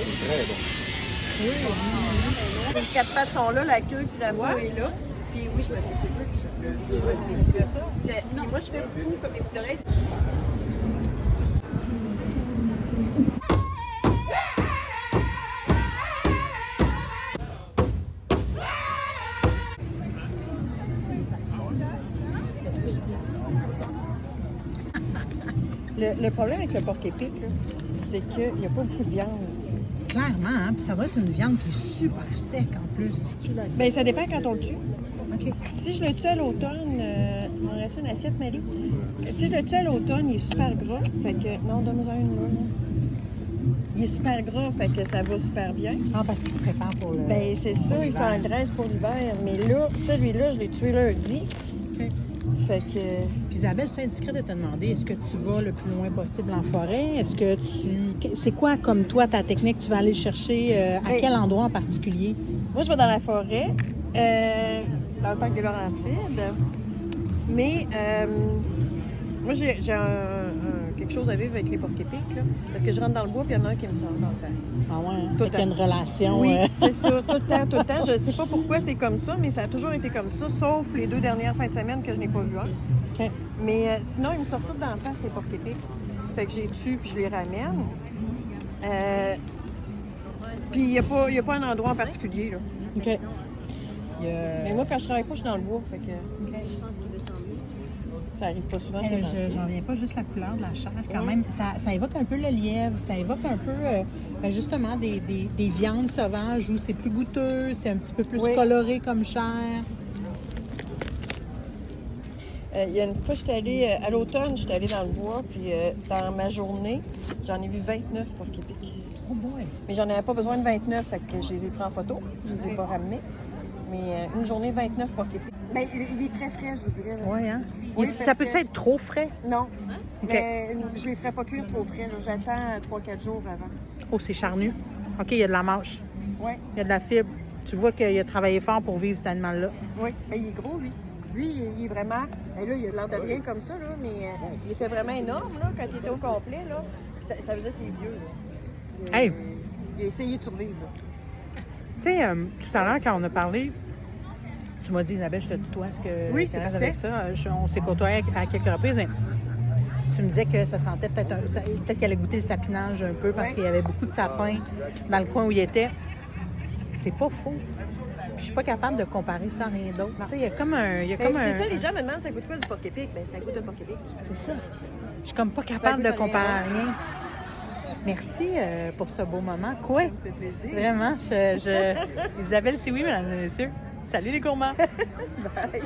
Très bon. Oui. Les quatre pattes sont là, la queue puis la boue est là. Puis oui, je vais mettre ça. Moi, je fais beaucoup comme les boucles d'oreilles. Le problème avec le porc épic, c'est qu'il n'y a pas beaucoup de viande. Clairement, hein? Puis ça doit être une viande qui est super sec en plus. Bien, ça dépend quand on le tue. OK. Si je le tue à l'automne, il m'en reste une assiette, Marie. Si je le tue à l'automne, il est super gras. Fait que, non, donne-moi une là. Il est super gras, fait que ça va super bien. Ah, parce qu'il se prépare pour le... Ben c'est ça, il s'engraisse pour l'hiver. Mais là, celui-là, je l'ai tué lundi. OK. Fait que... Puis Isabelle, c'est indiscret de te demander, est-ce que tu vas le plus loin possible en forêt? Est-ce que tu... C'est quoi, comme toi, ta technique? Tu vas aller chercher à quel endroit en particulier? Moi, je vais dans la forêt, dans le parc des Laurentides. Mais moi, j'ai quelque chose à vivre avec les porcs-épics, là. Parce que je rentre dans le bois, puis il y en a un qui me sort dans la face. Ah ouais, hein? Tout Fait le qu'il y a une temps. relation. Oui, c'est ça, tout le temps, tout le temps. Je sais pas pourquoi c'est comme ça, mais ça a toujours été comme ça, sauf les 2 dernières fins de semaine que je n'ai pas vu un. OK. Mais sinon, ils me sortent tous dans la face, les porcs-épics. Fait que j'ai tue, puis je les ramène. Puis il n'y a pas un endroit en particulier, là. OK. Mais moi, quand je travaille pas, je suis dans le bois, fait que... Ça arrive pas souvent, c'est J'en reviens pas, juste la couleur de la chair quand même. Ça évoque un peu le lièvre, ça évoque un peu justement des viandes sauvages où c'est plus goûteux, c'est un petit peu plus coloré comme chair. Il y a une fois, j'étais allée, à l'automne, j'étais allée dans le bois, puis dans ma journée, j'en ai vu 29 porcs-épics. Oh boy! Mais j'en avais pas besoin de 29, fait que je les ai pris en photo, je les ai pas ramenés. Mais une journée, 29 porcs-épics. Bien, il est très frais, je vous dirais. Oui, hein? Oui, Ça peut parce que- être trop frais? Non, OK. mais je les ferai pas cuire trop frais, là. J'attends 3-4 jours avant. Oh, c'est charnu. OK, il y a de la mâche, Oui, il y a de la fibre. Tu vois qu'il a travaillé fort pour vivre cet animal-là. oui. Mais il est gros, lui. Lui, il est vraiment... Ben là, il a l'air de rien comme ça, là, mais il était vraiment énorme, là, quand il était au complet, là. Puis ça veut dire qu'il est vieux, là. Hey! Il a essayé de survivre, là. Tu sais, tout à l'heure, quand on a parlé, tu m'as dit, Isabelle, je te tutoie, est-ce que Oui, tu c'est restes parfait. avec ça? On s'est côtoyé à quelques reprises, mais tu me disais que ça sentait peut-être qu'elle a goûté le sapinage un peu parce qu'il y avait beaucoup de sapins dans le coin où il était. C'est pas faux. Puis je suis pas capable de comparer ça à rien d'autre. Tu sais, il y a comme un... C'est ça, les gens me demandent, ça goûte quoi du porc-épic? Ben ça goûte un porc-épic. C'est ça. Je suis comme pas capable de goûte à rien, comparer à rien. Merci pour ce beau moment. Quoi? Ça me fait plaisir. Vraiment, Isabelle, c'est oui, mesdames et messieurs. Salut les gourmands! Bye.